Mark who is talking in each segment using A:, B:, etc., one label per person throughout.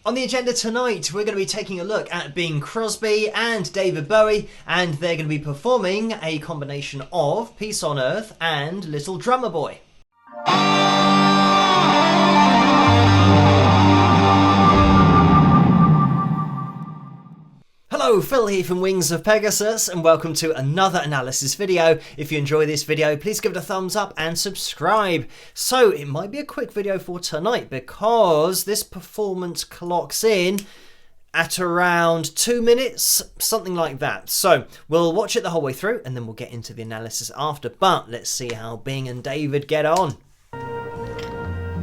A: On the agenda tonight, we're going to be taking a look at Bing Crosby and David Bowie, and they're going to be performing a combination of Peace on Earth and Little Drummer Boy. Hello, Phil here from Wings of Pegasus, and welcome to another analysis video. If you enjoy this video, please give it a thumbs up and subscribe. So, it might be a quick video for tonight because this performance clocks in at around 2 minutes, something like that. So, we'll watch it the whole way through and then we'll get into the analysis after. But let's see how Bing and David get on.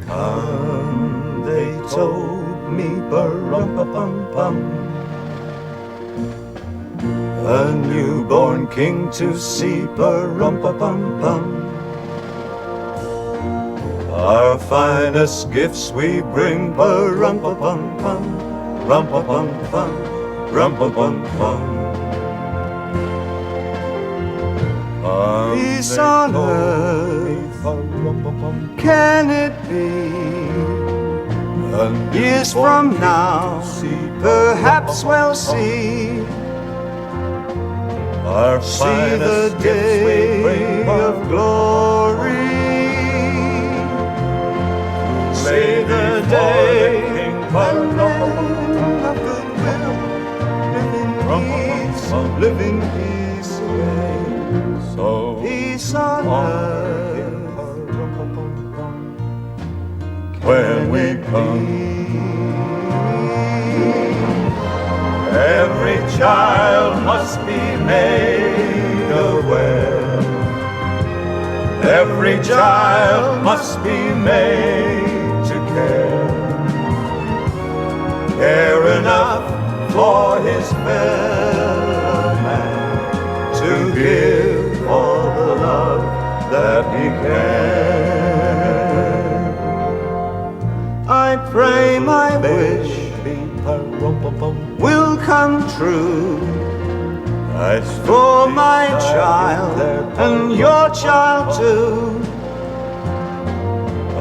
B: Come, they told me, ba-rum-pa-pum-pum, a newborn king to see, ba-rum-pa-pum-pum. Our finest gifts we bring, ba-rum-pa-pum-pum, rum-pa-pum-pum, rum-pa-pum-pum. Peace on earth, can it be? Years from now, perhaps we'll see. Our see the day of glory. See the day when men of goodwill live in peace again. So peace on earth when we come. Every child must be made aware. Every child must be made to care. Care enough for his fellow man, to give all the love that he can. I pray my wish will come true for my child and your child too.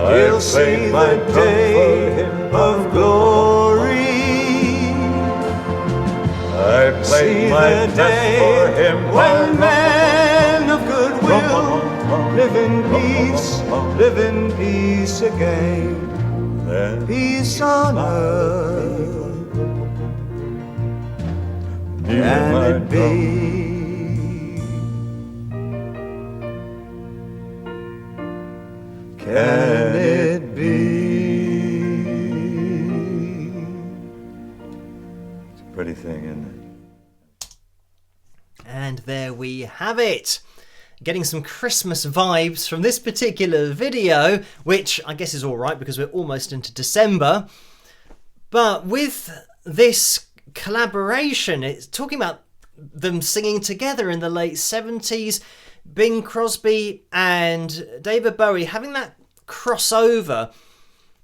B: He'll see the day of glory. I see the day when men of goodwill live in peace again. Peace on earth. Can it be? Can it be? It's a pretty thing, isn't it?
A: And there we have it. Getting some Christmas vibes from this particular video, which I guess is alright because we're almost into December. But with this collaboration, it's talking about them singing together in the late 70s, Bing Crosby and David Bowie having that crossover.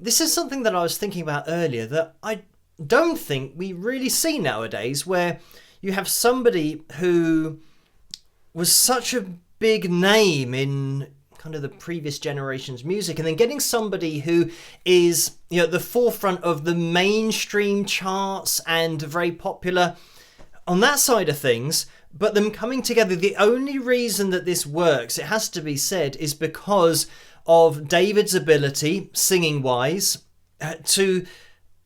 A: This is something that I was thinking about earlier that I don't think we really see nowadays, where you have somebody who was such a big name in kind of the previous generation's music, and then getting somebody who is, you know, at the forefront of the mainstream charts and very popular on that side of things, but them coming together. The only reason that this works, it has to be said, is because of David's ability, singing wise, to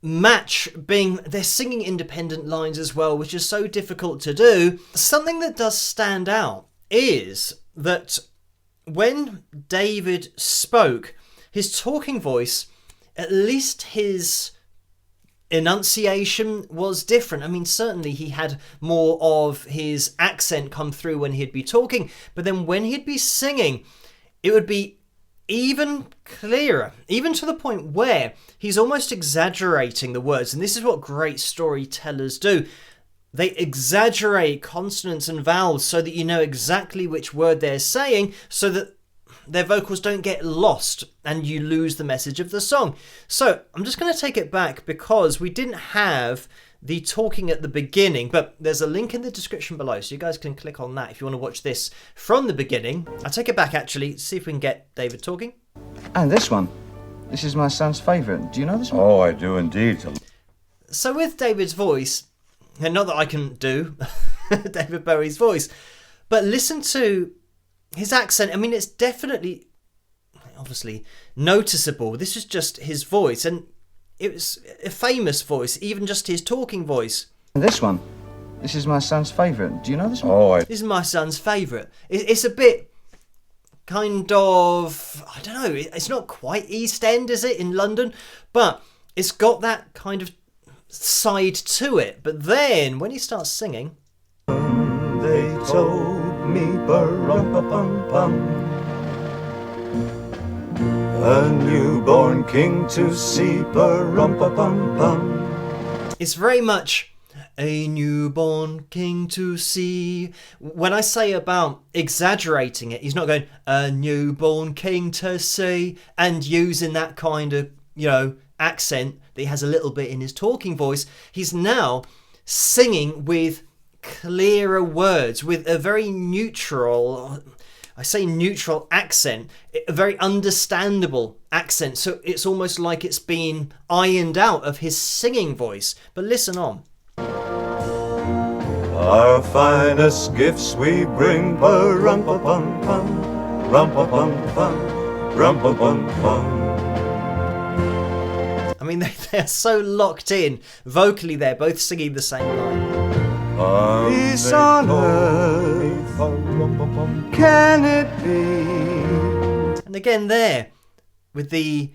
A: match Bing. They're singing independent lines as well, which is so difficult to do. Something that does stand out is that when David spoke, his talking voice, at least his enunciation was different. I mean, certainly he had more of his accent come through when he'd be talking, but then when he'd be singing, it would be even clearer, even to the point where he's almost exaggerating the words. And this is what great storytellers do. They exaggerate consonants and vowels so that you know exactly which word they're saying, so that their vocals don't get lost and you lose the message of the song. So I'm just going to take it back because we didn't have the talking at the beginning, but there's a link in the description below, so you guys can click on that if you want to watch this from the beginning. I'll take it back actually, see if we can get David talking.
C: And this one. This is my son's favourite. Do you know this one?
B: Oh, I do indeed.
A: So with David's voice, and not that I can do David Bowie's voice, but listen to his accent. I mean, it's definitely, obviously, noticeable. This is just his voice, and it was a famous voice, even just his talking voice.
C: This one, this is my son's favourite. Do you know this one?
B: Oh,
A: This is my son's favourite. It's a bit kind of, I don't know, it's not quite East End, is it, in London? But it's got that kind of side to it. But then, when he starts singing...
B: they told me, ba-rum-pa-pum-pum, a newborn king to see, ba-rum-pa-pum-pum.
A: It's very much a newborn king to see. When I say about exaggerating it, he's not going, a newborn king to see, and using that kind of, accent that he has a little bit in his talking voice. He's now singing with clearer words, with a very neutral, I say neutral accent, a very understandable accent. So it's almost like it's been ironed out of his singing voice. But listen on.
B: Our finest gifts we bring, ba-rum-pa-pum-pum, rum-pa-pum-pum, rum-pa-pum-pum.
A: I mean, they're so locked in. Vocally, they're both singing the same line.
B: Peace on earth, can it be?
A: And again there, with the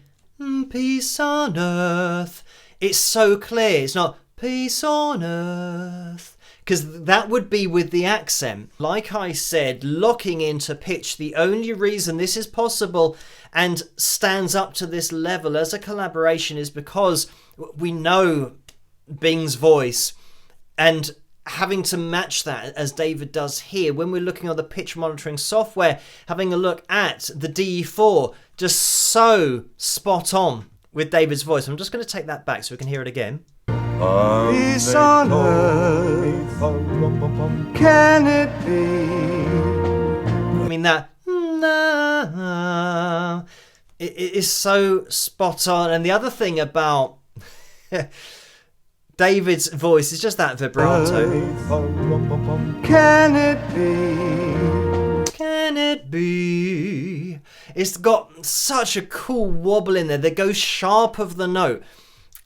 A: peace on earth. It's so clear. It's not peace on earth. Because that would be with the accent. Like I said, locking into pitch, the only reason this is possible and stands up to this level as a collaboration is because we know Bing's voice, and having to match that as David does here, when we're looking on the pitch monitoring software, having a look at the DE4, just so spot on with David's voice. I'm just going to take that back so we can hear it again.
B: Peace on earth, can it be?
A: I mean, that it is so spot on. And the other thing about David's voice is just that vibrato.
B: Can it be?
A: Can it be? It's got such a cool wobble in there that goes sharp of the note.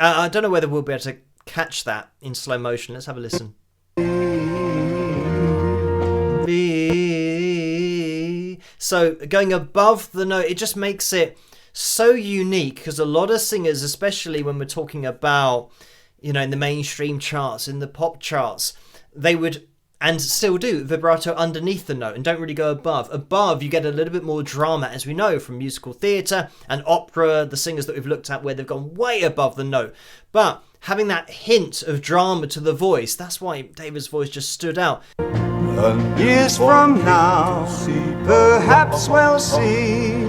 A: I don't know whether we'll be able to catch that in slow motion. Let's have a listen. So going above the note, it just makes it so unique, because a lot of singers, especially when we're talking about, in the mainstream charts, in the pop charts, they would, and still do, vibrato underneath the note and don't really go above. Above, you get a little bit more drama, as we know from musical theatre and opera, the singers that we've looked at where they've gone way above the note. But having that hint of drama to the voice, that's why David's voice just stood out.
B: Years from now, perhaps we'll see.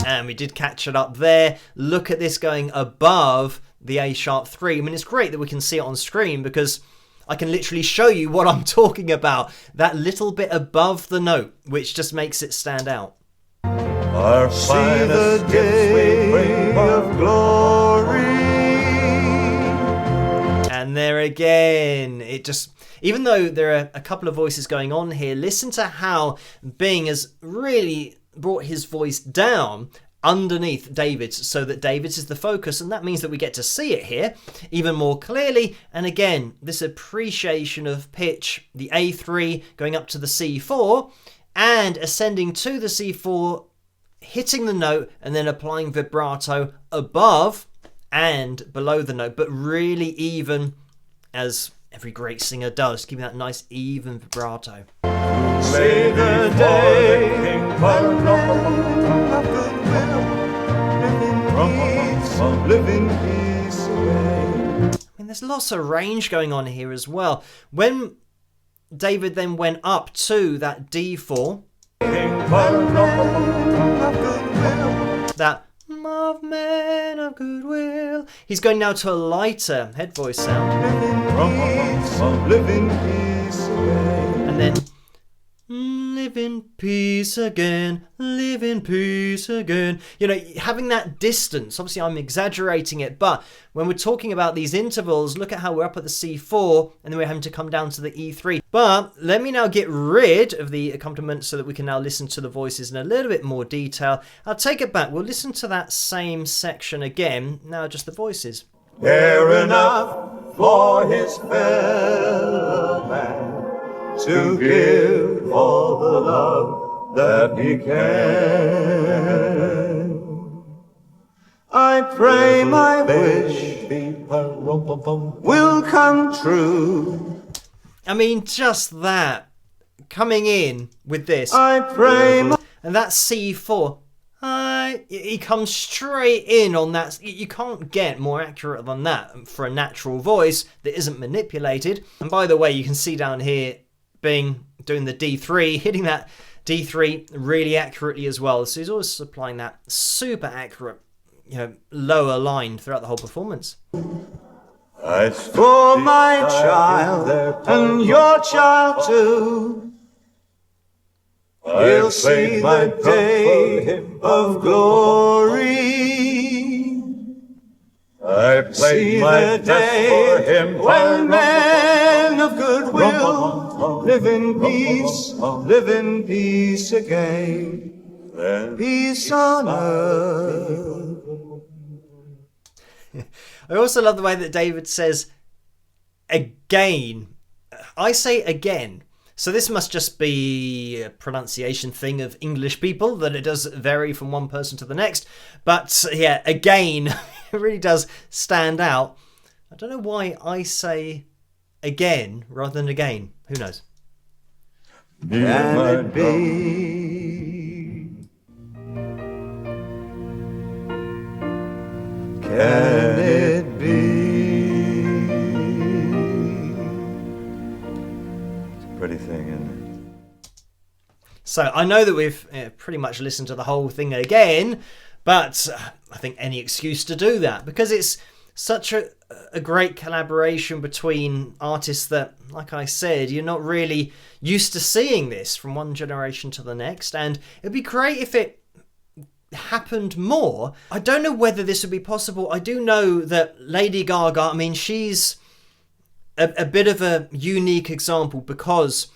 A: And we did catch it up there. Look at this going above the A sharp 3. I mean, it's great that we can see it on screen, because I can literally show you what I'm talking about. That little bit above the note, which just makes it stand out.
B: Our see the day of glory.
A: And there again, it just, even though there are a couple of voices going on here, listen to how Bing has really brought his voice down underneath David's, so that David's is the focus, and that means that we get to see it here even more clearly. And again, this appreciation of pitch, the A3 going up to the C4 and ascending to the C4, hitting the note and then applying vibrato above and below the note, but really even, as every great singer does, keeping that nice even vibrato.
B: Say the day live in peace away.
A: I mean, there's lots of range going on here as well. When David then went up to that D4, that of men of goodwill, he's going now to a lighter head voice sound.
B: Live in peace away.
A: And then live in peace again, live in peace again. You know, having that distance. Obviously, I'm exaggerating it, but when we're talking about these intervals, look at how we're up at the C4, and then we're having to come down to the E3. But let me now get rid of the accompaniment so that we can now listen to the voices in a little bit more detail. I'll take it back. We'll listen to that same section again. Now just the voices.
B: Care enough for his fellow man to give all the love that he can. I pray my wish will come true.
A: I mean, just that. Coming in with this.
B: I pray my...
A: And that's C4. He comes straight in on that. You can't get more accurate than that for a natural voice that isn't manipulated. And by the way, you can see down here doing the D3, hitting that D3 really accurately as well. So he's always supplying that super accurate, you know, lower line throughout the whole performance.
B: It's for my child and your child too. He'll see the day of glory. I played my best for him when men of goodwill live in peace again. Peace on earth.
A: I also love the way that David says again. I say again. So this must just be a pronunciation thing of English people, that it does vary from one person to the next. But yeah, again, it really does stand out. I don't know why I say again rather than again. Who knows?
B: Can it be? Can it be? Pretty thing, isn't it?
A: So I know that we've pretty much listened to the whole thing again, but I think any excuse to do that, because it's such a great collaboration between artists that, like I said, you're not really used to seeing this from one generation to the next, and it'd be great if it happened more. I don't know whether this would be possible. I do know that Lady Gaga, I mean, she's a bit of a unique example because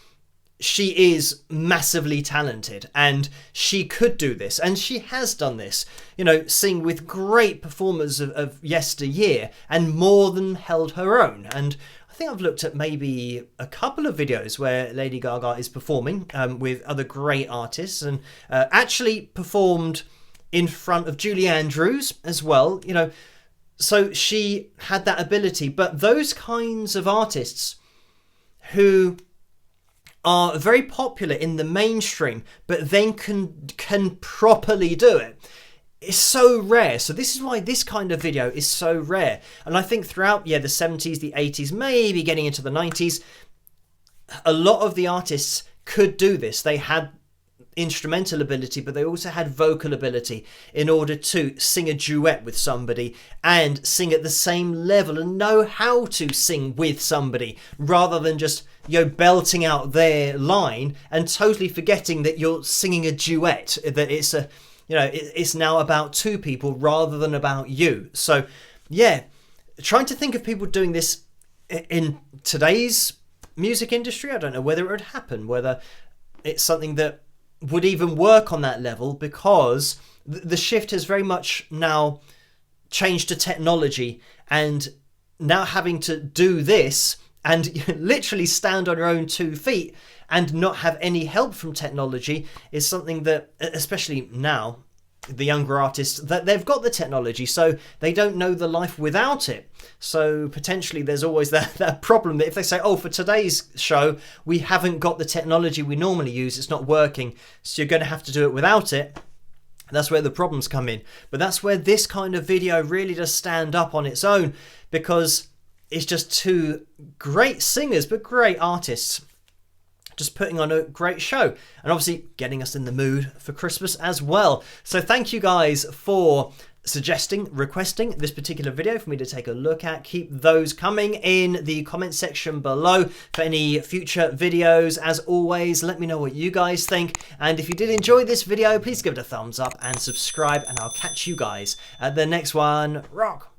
A: she is massively talented and she could do this, and she has done this, you know, sing with great performers of yesteryear and more than held her own. And I think I've looked at maybe a couple of videos where Lady Gaga is performing with other great artists, and actually performed in front of Julie Andrews as well, you know. So she had that ability. But those kinds of artists who are very popular in the mainstream, but then can properly do it, is so rare. So this is why this kind of video is so rare. And I think throughout, the 70s, the 80s, maybe getting into the 90s, a lot of the artists could do this. They had instrumental ability, but they also had vocal ability in order to sing a duet with somebody and sing at the same level and know how to sing with somebody, rather than just, you know, belting out their line and totally forgetting that you're singing a duet, that it's a, you know, it's now about two people rather than about you. So yeah, trying to think of people doing this in today's music industry, I don't know whether it would happen, whether it's something that would even work on that level, because the shift has very much now changed to technology, and now having to do this and literally stand on your own 2 feet and not have any help from technology is something that, especially now, the younger artists, that they've got the technology, so they don't know the life without it. So potentially there's always that problem that if they say, oh, for today's show we haven't got the technology we normally use, it's not working, so you're going to have to do it without it. That's where the problems come in. But that's where this kind of video really does stand up on its own, because it's just two great singers but great artists just putting on a great show, and obviously getting us in the mood for Christmas as well. So thank you guys for suggesting, requesting this particular video for me to take a look at. Keep those coming in the comment section below for any future videos. As always, let me know what you guys think. And if you did enjoy this video, please give it a thumbs up and subscribe, and I'll catch you guys at the next one. Rock!